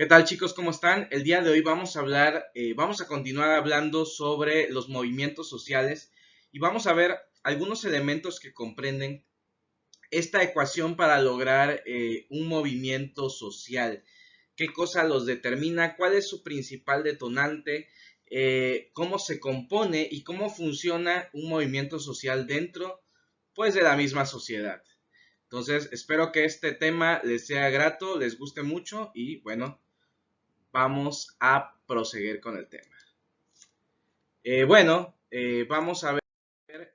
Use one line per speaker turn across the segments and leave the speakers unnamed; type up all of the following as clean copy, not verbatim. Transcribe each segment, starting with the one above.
¿Qué tal, chicos? ¿Cómo están? El día de hoy vamos a continuar hablando sobre los movimientos sociales y vamos a ver algunos elementos que comprenden esta ecuación para lograr un movimiento social. ¿Qué cosa los determina? ¿Cuál es su principal detonante? ¿Cómo se compone y cómo funciona un movimiento social dentro, pues, de la misma sociedad? Entonces, espero que este tema les sea grato, les guste mucho y bueno, vamos a proseguir con el tema. Vamos a ver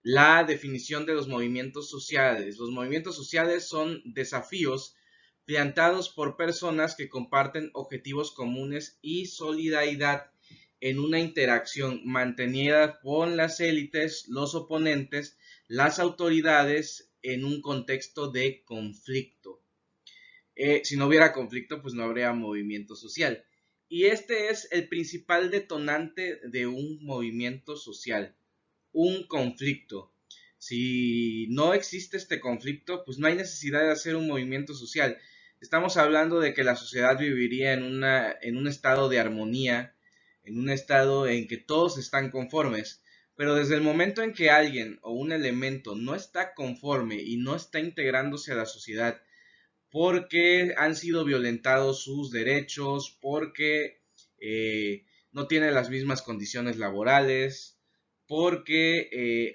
la definición de los movimientos sociales. Los movimientos sociales son desafíos planteados por personas que comparten objetivos comunes y solidaridad en una interacción mantenida con las élites, los oponentes, las autoridades en un contexto de conflicto. Si no hubiera conflicto, pues no habría movimiento social. Y este es el principal detonante de un movimiento social, un conflicto. Si no existe este conflicto, pues no hay necesidad de hacer un movimiento social. Estamos hablando de que la sociedad viviría en un estado de armonía, en un estado en que todos están conformes. Pero desde el momento en que alguien o un elemento no está conforme y no está integrándose a la sociedad, porque han sido violentados sus derechos, porque no tiene las mismas condiciones laborales, porque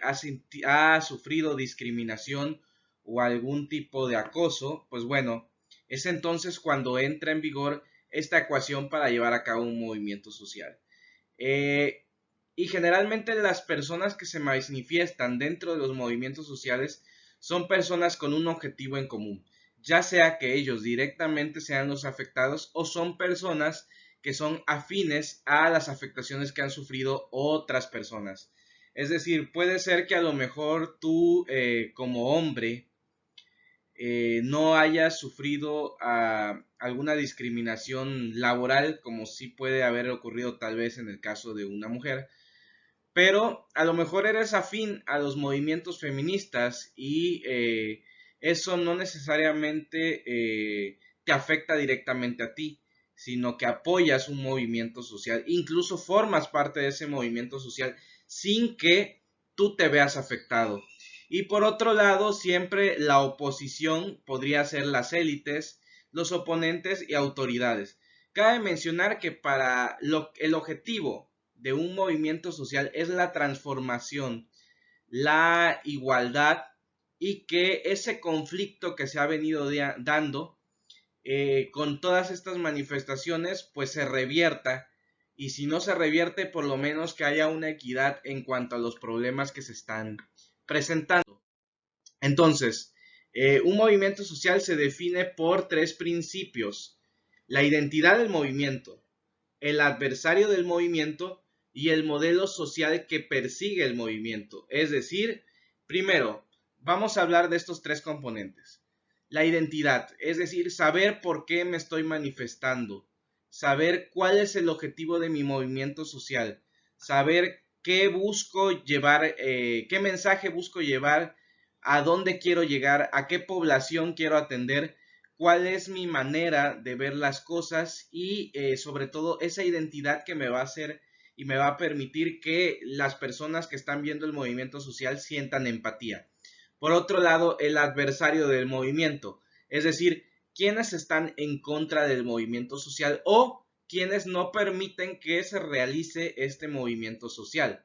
ha sufrido discriminación o algún tipo de acoso, pues bueno, es entonces cuando entra en vigor esta ecuación para llevar a cabo un movimiento social. Eh, y generalmente las personas que se manifiestan dentro de los movimientos sociales son personas con un objetivo en común, ya sea que ellos directamente sean los afectados o son personas que son afines a las afectaciones que han sufrido otras personas. Es decir, puede ser que a lo mejor tú como hombre no haya sufrido alguna discriminación laboral, como sí puede haber ocurrido tal vez en el caso de una mujer, pero a lo mejor eres afín a los movimientos feministas y eso no necesariamente te afecta directamente a ti, sino que apoyas un movimiento social, incluso formas parte de ese movimiento social sin que tú te veas afectado. Y por otro lado, siempre la oposición podría ser las élites, los oponentes y autoridades. Cabe mencionar que el objetivo de un movimiento social es la transformación, la igualdad y que ese conflicto que se ha venido dando con todas estas manifestaciones pues se revierta, y si no se revierte, por lo menos que haya una equidad en cuanto a los problemas que se están presentando. Entonces, un movimiento social se define por tres principios: la identidad del movimiento, el adversario del movimiento y el modelo social que persigue el movimiento. Es decir, primero, vamos a hablar de estos tres componentes. La identidad, es decir, saber por qué me estoy manifestando, saber cuál es el objetivo de mi movimiento social, saber qué busco llevar, qué mensaje busco llevar, a dónde quiero llegar, a qué población quiero atender, cuál es mi manera de ver las cosas y sobre todo esa identidad que me va a hacer y me va a permitir que las personas que están viendo el movimiento social sientan empatía. Por otro lado, el adversario del movimiento, es decir, quienes están en contra del movimiento social o quienes no permiten que se realice este movimiento social.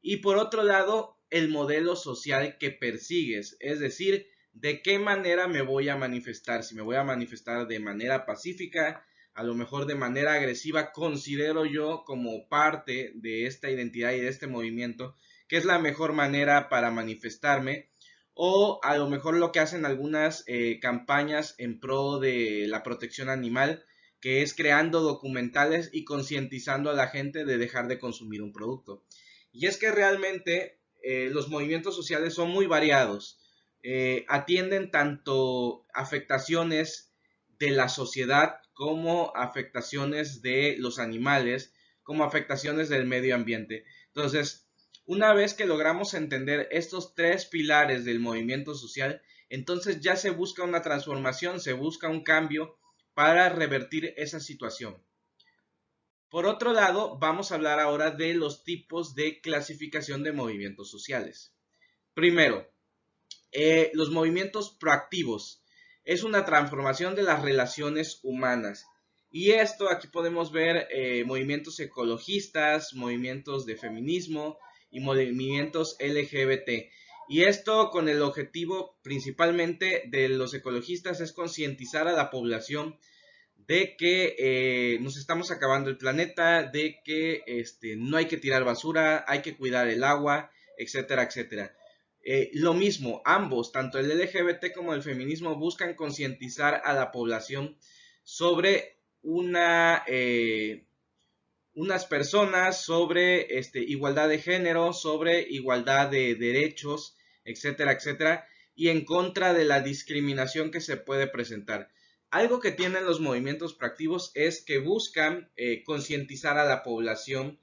Y por otro lado, el modelo social que persigues, es decir, de qué manera me voy a manifestar. Si me voy a manifestar de manera pacífica, a lo mejor de manera agresiva, considero yo como parte de esta identidad y de este movimiento que es la mejor manera para manifestarme. O a lo mejor lo que hacen algunas campañas en pro de la protección animal, que es creando documentales y concientizando a la gente de dejar de consumir un producto. Y es que realmente los movimientos sociales son muy variados. Atienden tanto afectaciones de la sociedad como afectaciones de los animales, como afectaciones del medio ambiente. Entonces, una vez que logramos entender estos tres pilares del movimiento social, entonces ya se busca una transformación, se busca un cambio para revertir esa situación. Por otro lado, vamos a hablar ahora de los tipos de clasificación de movimientos sociales. Primero, los movimientos proactivos. Es una transformación de las relaciones humanas. Y esto aquí podemos ver movimientos ecologistas, movimientos de feminismo y movimientos LGBT. Y esto con el objetivo principalmente de los ecologistas es concientizar a la población de que nos estamos acabando el planeta, de que no hay que tirar basura, hay que cuidar el agua, etcétera, etcétera. Lo mismo, ambos, tanto el LGBT como el feminismo, buscan concientizar a la población sobre unas personas, sobre igualdad de género, sobre igualdad de derechos, etcétera, etcétera, y en contra de la discriminación que se puede presentar. Algo que tienen los movimientos proactivos es que buscan concientizar a la población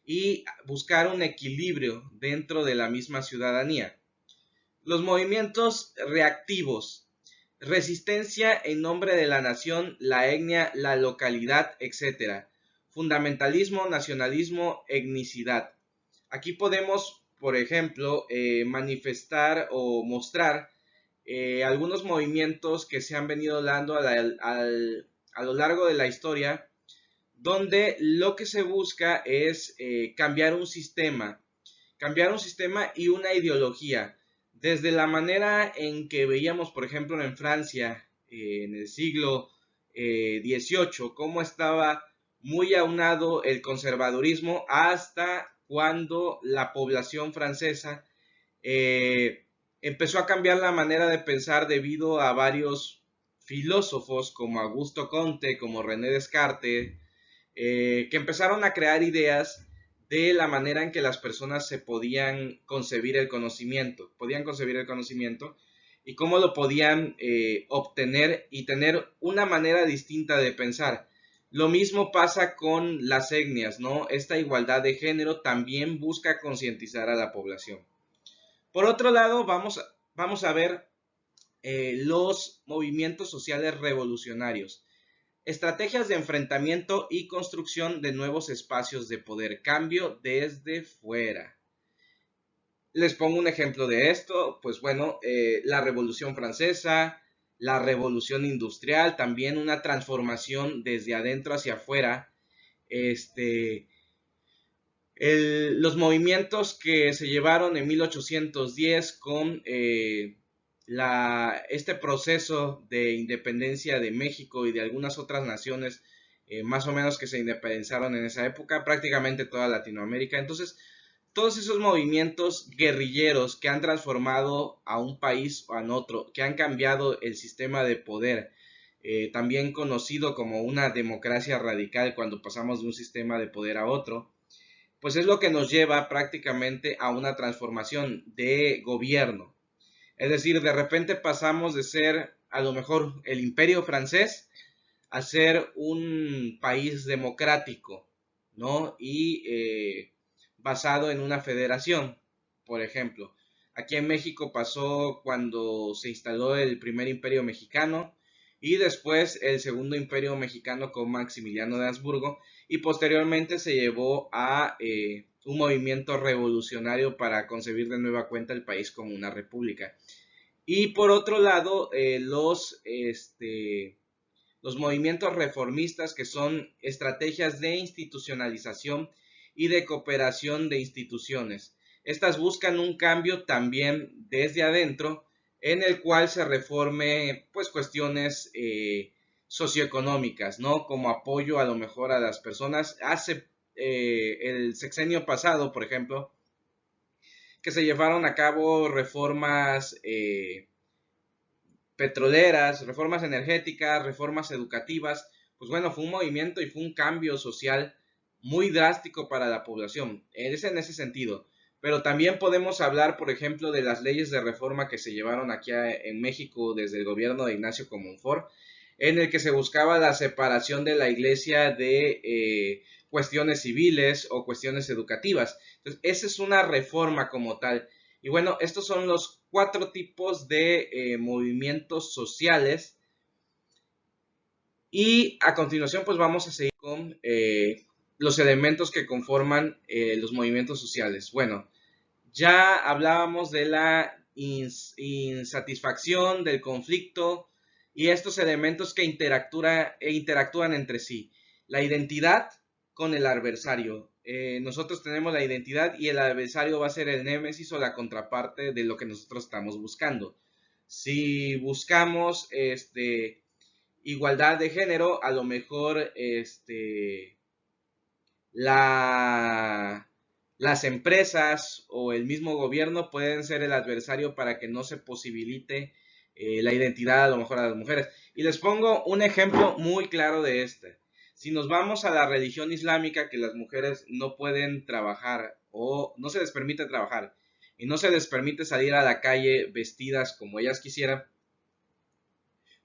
y buscar un equilibrio dentro de la misma ciudadanía. Los movimientos reactivos: resistencia en nombre de la nación, la etnia, la localidad, etc. Fundamentalismo, nacionalismo, etnicidad. Aquí podemos, por ejemplo, manifestar o mostrar algunos movimientos que se han venido dando a lo largo de la historia, donde lo que se busca es cambiar un sistema y una ideología. Desde la manera en que veíamos, por ejemplo, en Francia, en el siglo XVIII, cómo estaba muy aunado el conservadurismo, hasta cuando la población francesa empezó a cambiar la manera de pensar debido a varios filósofos como Augusto Comte, como René Descartes, que empezaron a crear ideas de la manera en que las personas se podían concebir el conocimiento, y cómo lo podían obtener y tener una manera distinta de pensar. Lo mismo pasa con las etnias, ¿no? Esta igualdad de género también busca concientizar a la población. Por otro lado, vamos a ver los movimientos sociales revolucionarios. Estrategias de enfrentamiento y construcción de nuevos espacios de poder. Cambio desde fuera. Les pongo un ejemplo de esto. Pues bueno, la Revolución Francesa, la Revolución Industrial, también una transformación desde adentro hacia afuera. Los movimientos que se llevaron en 1810 con este proceso de independencia de México y de algunas otras naciones más o menos que se independizaron en esa época, prácticamente toda Latinoamérica. Entonces, todos esos movimientos guerrilleros que han transformado a un país o a otro, que han cambiado el sistema de poder, también conocido como una democracia radical cuando pasamos de un sistema de poder a otro, pues es lo que nos lleva prácticamente a una transformación de gobierno. Es decir, de repente pasamos de ser a lo mejor el imperio francés a ser un país democrático, ¿no? Y basado en una federación, por ejemplo. Aquí en México pasó cuando se instaló el primer imperio mexicano y después el segundo imperio mexicano con Maximiliano de Habsburgo, y posteriormente se llevó a un movimiento revolucionario para concebir de nueva cuenta el país como una república. Y por otro lado, los movimientos reformistas, que son estrategias de institucionalización y de cooperación de instituciones. Estas buscan un cambio también desde adentro, en el cual se reforme pues cuestiones socioeconómicas, ¿no? Como apoyo a lo mejor a las personas. Hace el sexenio pasado, por ejemplo, que se llevaron a cabo reformas petroleras, reformas energéticas, reformas educativas. Pues bueno, fue un movimiento y fue un cambio social muy drástico para la población. Es en ese sentido. Pero también podemos hablar, por ejemplo, de las leyes de reforma que se llevaron aquí en México desde el gobierno de Ignacio Comonfort, en el que se buscaba la separación de la iglesia de cuestiones civiles o cuestiones educativas. Entonces, esa es una reforma como tal. Y bueno, estos son los 4 tipos de movimientos sociales. Y a continuación pues vamos a seguir con los elementos que conforman los movimientos sociales. Bueno, ya hablábamos de la insatisfacción, del conflicto y estos elementos que interactúan entre sí. La identidad con el adversario. Nosotros tenemos la identidad y el adversario va a ser el némesis o la contraparte de lo que nosotros estamos buscando. Si buscamos igualdad de género, a lo mejor las empresas o el mismo gobierno pueden ser el adversario para que no se posibilite la identidad a lo mejor a las mujeres. Y les pongo un ejemplo muy claro de este. Si nos vamos a la religión islámica, que las mujeres no pueden trabajar o no se les permite trabajar y no se les permite salir a la calle vestidas como ellas quisieran,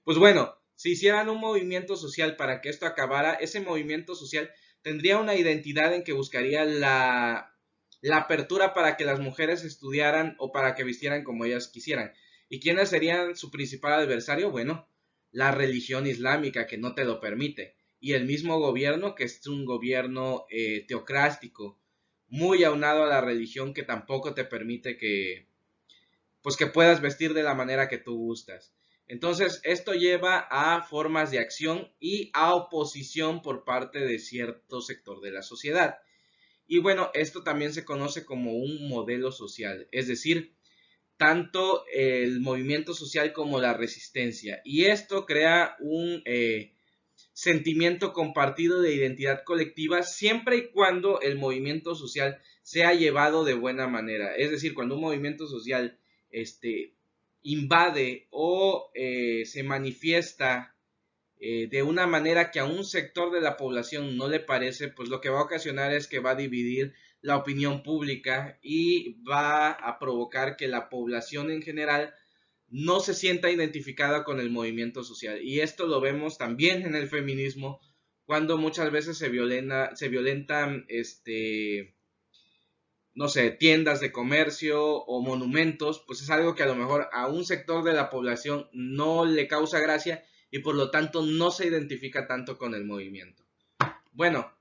pues bueno, si hicieran un movimiento social para que esto acabara, ese movimiento social tendría una identidad en que buscaría la apertura para que las mujeres estudiaran o para que vistieran como ellas quisieran. ¿Y quiénes serían su principal adversario? Bueno, la religión islámica que no te lo permite. Y el mismo gobierno que es un gobierno teocrático, muy aunado a la religión que tampoco te permite pues que puedas vestir de la manera que tú gustas. Entonces, esto lleva a formas de acción y a oposición por parte de cierto sector de la sociedad. Y bueno, esto también se conoce como un modelo social, es decir, tanto el movimiento social como la resistencia. Y esto crea un sentimiento compartido de identidad colectiva siempre y cuando el movimiento social sea llevado de buena manera. Es decir, cuando un movimiento social invade o se manifiesta de una manera que a un sector de la población no le parece, pues lo que va a ocasionar es que va a dividir la opinión pública y va a provocar que la población en general no se sienta identificada con el movimiento social. Y esto lo vemos también en el feminismo, cuando muchas veces se violentan no sé, tiendas de comercio o monumentos, pues es algo que a lo mejor a un sector de la población no le causa gracia y por lo tanto no se identifica tanto con el movimiento. Bueno,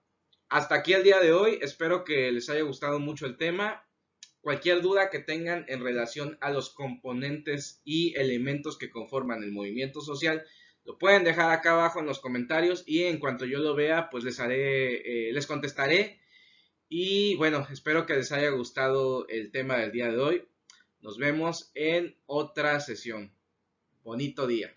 hasta aquí el día de hoy, espero que les haya gustado mucho el tema. Cualquier duda que tengan en relación a los componentes y elementos que conforman el movimiento social, lo pueden dejar acá abajo en los comentarios y en cuanto yo lo vea, pues les contestaré. Y bueno, espero que les haya gustado el tema del día de hoy. Nos vemos en otra sesión. Bonito día.